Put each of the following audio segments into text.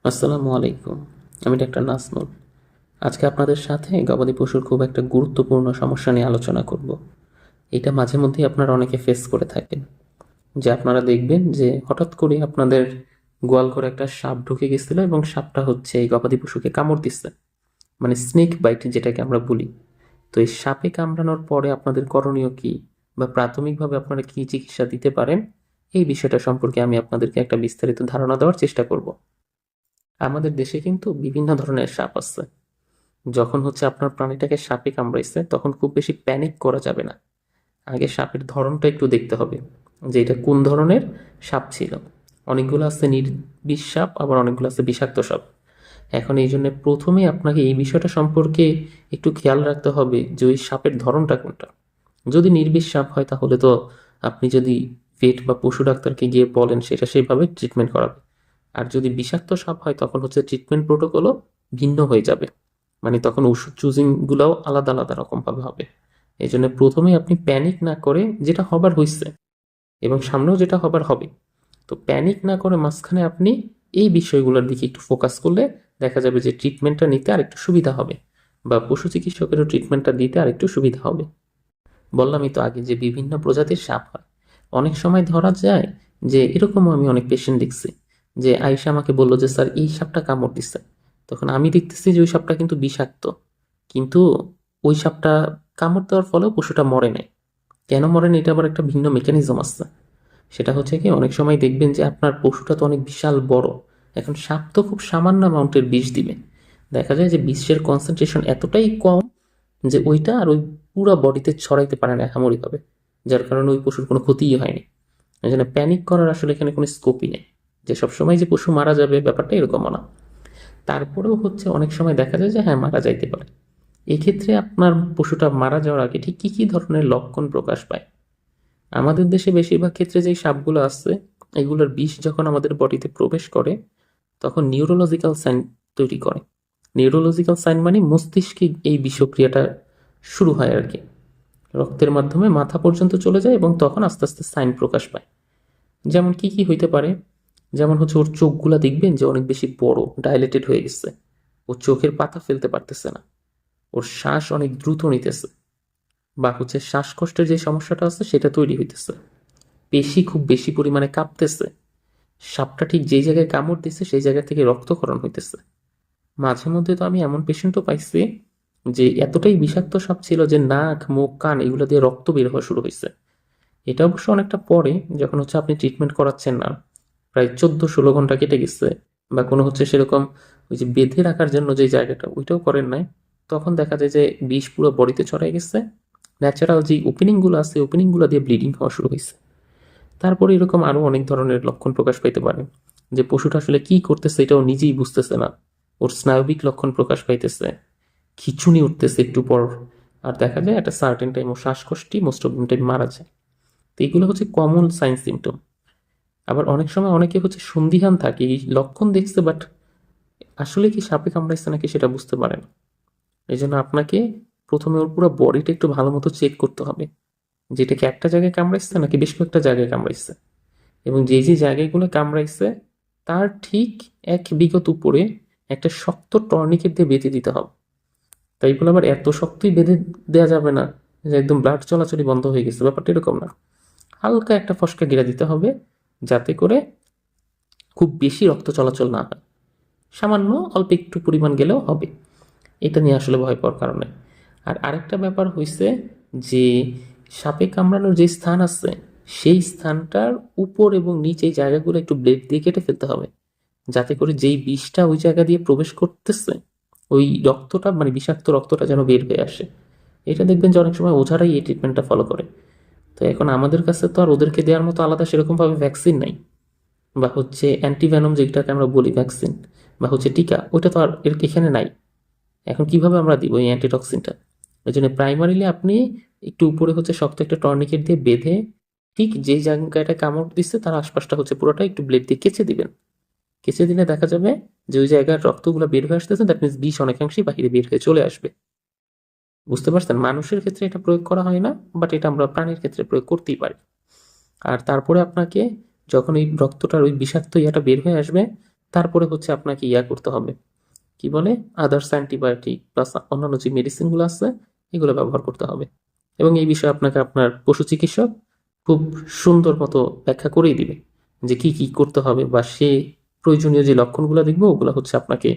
আসসালামু আলাইকুম। আমি ডাক্তার নাজমুল। আজকে আপনাদের সাথে গবাদি পশুর খুব একটা গুরুত্বপূর্ণ সমস্যা নিয়ে আলোচনা করব। এটা মাঝে মধ্যেই আপনারা অনেকে ফেস করে থাকেন, যে আপনারা দেখবেন যে হঠাৎ করে আপনাদের গোয়াল ঘরে একটা সাপ ঢুকে গেছিল এবং সাপটা হচ্ছে এই গবাদি পশুকে কামড় দিচ্ছে, মানে স্নেক বাইট যেটাকে আমরা বলি। তো এই সাপে কামড়ানোর পরে আপনাদের করণীয় কি, বা প্রাথমিকভাবে আপনারা কি চিকিৎসা দিতে পারেন, এই বিষয়টা সম্পর্কে আমি আপনাদেরকে একটা বিস্তারিত ধারণা দেওয়ার চেষ্টা করব। আমাদের দেশে কিন্তু বিভিন্ন ধরনের সাপ আছে। যখন হচ্ছে আপনার প্রাণীটাকে সাপে কামড়াইছে তখন খুব বেশি প্যানিক করা যাবে না। আগে সাপের ধরনটা একটু দেখতে হবে, যে এটা কোন ধরনের সাপ ছিল। অনেকগুলো আছে নির্বিষ সাপ, আবার অনেকগুলো আছে বিষাক্ত সাপ। এখন এই জন্য প্রথমে আপনাকে এই বিষয়টা সম্পর্কে একটু খেয়াল রাখতে হবে যে ওই সাপের ধরনটা কোনটা। যদি নির্বিষ সাপ হয় তাহলে তো আপনি যদি ভেট বা পশু ডাক্তারকে গিয়ে বলেন, সেটা সেইভাবে ট্রিটমেন্ট করাবে। আর যদি বিষাক্ত সাপ হয় তখন হচ্ছে ট্রিটমেন্ট প্রোটোকলও ভিন্ন হয়ে যাবে, মানে তখন ওষুধ চুজিং গুলাও আলাদা আলাদা রকম ভাবে হবে। এই জন্য প্রথমেই আপনি প্যানিক না করে, যেটা হবার হয়েছে এবং সামনেও যেটা হবার হবে, তো প্যানিক না করে মাঝখানে আপনি এই বিষয়গুলোর দিকে একটু ফোকাস করলে দেখা যাবে যে ট্রিটমেন্টটা নিতে আর একটু সুবিধা হবে, বা পশু চিকিৎসকেরও ট্রিটমেন্টটা দিতে আর একটু সুবিধা হবে। বললামই তো আগে যে বিভিন্ন প্রজাতির সাপ হয়। অনেক সময় ধরা যায় যে এরকমও আমি অনেক পেশেন্ট দেখছি, যে আয়েশা আমাকে বললো যে স্যার এই সাপটা কামড় দিচ্ছে। তখন আমি দেখতেছি যে ওই সাপটা কিন্তু বিষাক্ত, কিন্তু ওই সাপটা কামড় দেওয়ার ফলেও পশুটা মরে নাই। কেন মরে না, এটা আবার একটা ভিন্ন মেকানিজম আছে। সেটা হচ্ছে কি, অনেক সময় দেখবেন যে আপনার পশুটা তো অনেক বিশাল বড়, এখন সাপ তো খুব সামান্য অ্যামাউন্টের বিষ দিবে। দেখা যায় যে বিষের কনসেন্ট্রেশন এতটাই কম যে ওইটা আর ওই পুরো বডিতে ছড়াইতে পারে না এমনইভাবে, যার কারণে ওই পশুর কোনো ক্ষতিই হয়নি। এই জন্য প্যানিক করার আসলে এখানে কোনো স্কোপই নেই, যে সবসময় যে পশু মারা যাবে ব্যাপারটা এরকমও না। তারপরেও হচ্ছে অনেক সময় দেখা যায় যে হ্যাঁ, মারা যাইতে পারে। এক্ষেত্রে আপনার পশুটা মারা যাওয়ার আগে ঠিক কী কী ধরনের লক্ষণ প্রকাশ পায়। আমাদের দেশে বেশিরভাগ ক্ষেত্রে যেই সাপগুলো আছে, এগুলোর বিষ যখন আমাদের বডিতে প্রবেশ করে তখন নিউরোলজিক্যাল সাইন তৈরি করে। নিউরোলজিক্যাল সাইন মানে মস্তিষ্কে এই বিষক্রিয়াটা শুরু হয় আর কি, রক্তের মাধ্যমে মাথা পর্যন্ত চলে যায় এবং তখন আস্তে আস্তে সাইন প্রকাশ পায়। যেমন কি কি হইতে পারে, যেমন হচ্ছে ওর চোখগুলা দেখবেন যে অনেক বেশি বড়, ডাইলেটেড হয়ে গেছে, ও চোখের পাতা ফেলতে পারতেছে না, ওর শ্বাস অনেক দ্রুত নিতেছে, বা হচ্ছে শ্বাসকষ্টের যে সমস্যাটা আছে সেটা তৈরি হইতেছে, পেশি খুব বেশি পরিমাণে কাঁপতেছে, সাপটা ঠিক যেই জায়গায় কামড় দিচ্ছে সেই জায়গা থেকে রক্তক্ষরণ হইতেছে। মাঝে মধ্যে তো আমি এমন পেশেন্টও পাইছি যে এতটাই বিষাক্ত সাপ ছিল যে নাক, মুখ, কান এগুলো দিয়ে রক্ত বের হওয়া শুরু হয়েছে। এটা অবশ্য অনেকটা পরে, যখন হচ্ছে আপনি ট্রিটমেন্ট করাচ্ছেন না, প্রায় 14-16 ঘন্টা কেটে গেছে, বা কোনো হচ্ছে সেরকম ওই যে বেঁধে রাখার জন্য যে জায়গাটা ওইটাও করেন নাই, তখন দেখা যায় যে বিষ পুরো বডিতে ছড়াই গেছে। ন্যাচারাল যে ওপেনিংগুলো আছে ওপেনিংগুলো দিয়ে ব্লিডিং হওয়া শুরু হয়েছে। তারপরে এরকম আরো অনেক ধরনের লক্ষণ প্রকাশ পাইতে পারে, যে পশুটা আসলে কি করতেছে এটাও নিজেই বুঝতেছে না, ওর স্নায়বিক লক্ষণ প্রকাশ পাইতেছে, খিঁচুনি উঠতেছে একটু পর, আর দেখা যায় একটা সার্টেন টাইম ও শ্বাসকষ্টি মোস্ট অফ টাইম মারা যায়। তো এইগুলো হচ্ছে কমন সাইন সিমটম। আবার অনেক সময় অনেকে হচ্ছে সন্দিহান থাকে, এই লক্ষণ দেখছে বাট আসলে কি সাপে কামড়াইছে নাকি সেটা বুঝতে পারে না। এই জন্য আপনাকে প্রথমে ওর পুরো বডিটা একটু ভালো মতো চেক করতে হবে, যেটা কি একটা জায়গায় কামড়াইছে নাকি বেশ কয়েকটা জায়গায় কামড়াইছে, এবং যে যে জায়গাগুলো কামড়াইছে তার ঠিক এক বিঘত উপরে একটা শক্ত টর্নিকেট দিয়ে বেঁধে দিতে হবে। তাই বলে আবার এত শক্তই বেঁধে দেওয়া যাবে না যে একদম ব্লাড চলাচলই বন্ধ হয়ে গেছে, ব্যাপারটা এরকম না। হালকা একটা ফসকা গিরা দিতে হবে, যাতে করে খুব বেশি রক্ত চলাচল না হয়, সামান্য অল্প একটু পরিমাণ গেলেও হবে। এটা নিয়ে আসলে ভয় পাওয়ার কারণে। আর আরেকটা ব্যাপার হইছে যে সাপে কামড়ানোর যে স্থান আছে সেই স্থানটার উপর এবং নিচে এই জায়গাগুলো একটু ব্লেড দিয়ে কেটে ফেলতে হবে, যাতে করে যেই বিষটা ওই জায়গা দিয়ে প্রবেশ করতেছে ওই রক্তটা, মানে বিষাক্ত রক্তটা যেন বের হয়ে আসে। এটা দেখবেন যে অনেক সময় ওঝারাই এই ট্রিটমেন্টটা ফলো করে। তো এখন আমাদের কাছে তো আর ওদেরকে দেওয়ার মতো আলাদা সেরকমভাবে ভ্যাকসিন নাই, বা হচ্ছে অ্যান্টিভেনম যেটাকে আমরা বলি ভ্যাকসিন, বা হচ্ছে টিকা, ওইটা তো আর এখানে নাই। এখন কিভাবে আমরা দিব এই অ্যান্টিটক্সিনটা? ওই জন্য প্রাইমারিলি আপনি একটু উপরে হচ্ছে শক্ত একটা টর্নিকেট দিয়ে বেঁধে ঠিক যে জায়গাটা কামড় দিচ্ছে তার আশপাশটা হচ্ছে পুরোটা একটু ব্লেড দিয়ে কেচে দিবেন। কেচে দিলে দেখা যাবে যে ওই জায়গার রক্তগুলো বের হয়ে আসতেছে, দ্যাট মিনস বিষ অনেকাংশেই বাহিরে বের হয়ে চলে আসবে। বুঝতে পারছেন? মানুষের ক্ষেত্রে এটা প্রয়োগ করা হয় না, বাট এটা আমরা প্রাণীর ক্ষেত্রে প্রয়োগ করতেই পারি। আর তারপরে আপনাকে যখন ওই রক্তটার ওই বিষাক্ত ইয়াটা বের হয়ে আসবে তারপরে হচ্ছে আপনাকে করতে হবে, কি বলে, আদার্স অ্যান্টিবায়োটিক প্লাস অন্যান্য যে মেডিসিনগুলো আছে এগুলো ব্যবহার করতে হবে। এবং এই বিষয়ে আপনাকে আপনার পশু চিকিৎসক খুব সুন্দর মতো ব্যাখ্যা করেই দিবে যে কি কি করতে হবে, বা সে প্রয়োজনীয় যে লক্ষণগুলো দেখবে ওগুলো হচ্ছে আপনাকে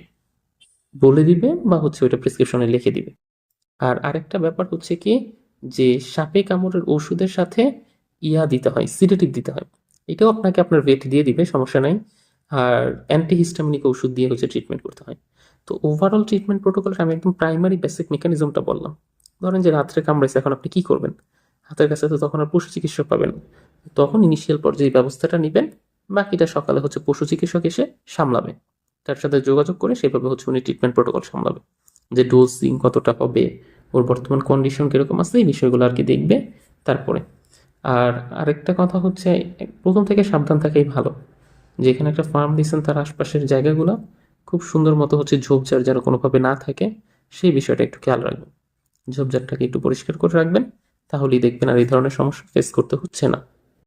বলে দিবে বা হচ্ছে ওইটা প্রেসক্রিপশনে লিখে দিবে। আর আরেকটা ব্যাপার হচ্ছে কি, যে সাপে কামড়ের ওষুধের সাথে দিতে হয়, সিডেটিভ দিতে হয়। এটাও আপনাকে আপনার ভেট দিয়ে দিবে, সমস্যা নাই। আর অ্যান্টিহিস্টামিনিক ওষুধ দিয়ে হচ্ছে ট্রিটমেন্ট করতে হয়। তো ওভারঅল ট্রিটমেন্ট প্রোটোকল আমি একদম প্রাইমারি বেসিক মেকানিজমটা বললাম। ধরেন যে রাত্রে কামড়েছে, এখন আপনি কি করবেন? হাতের কাছে তো তখন আর পশু চিকিৎসক পাবেন না। তখন ইনিশিয়াল পর্যায়ে এই ব্যবস্থাটা নিবেন, বাকিটা সকালে হচ্ছে পশু চিকিৎসক এসে সামলাবে। তার সাথে যোগাযোগ করে সেভাবে হচ্ছে উনি ট্রিটমেন্ট প্রোটোকল সামলাবে, যে ডোজিং কতটা হবে, ওর বর্তমান কন্ডিশন কিরকম আছে, এই বিষয়গুলো আর কি দেখবে তারপরে। আর আরেকটা কথা হচ্ছে, প্রথম থেকে সাবধান থাকাই ভালো। যেখানে একটা ফার্ম দিয়েছেন তার আশপাশের জায়গাগুলো খুব সুন্দর মতো হচ্ছে ঝোপঝাড় যেন কোনোভাবে না থাকে, সেই বিষয়টা একটু খেয়াল রাখবেন। ঝোপঝাড়টাকে একটু পরিষ্কার করে রাখবেন, তাহলেই দেখবেন আর এই ধরনের সমস্যা ফেস করতে হচ্ছে না।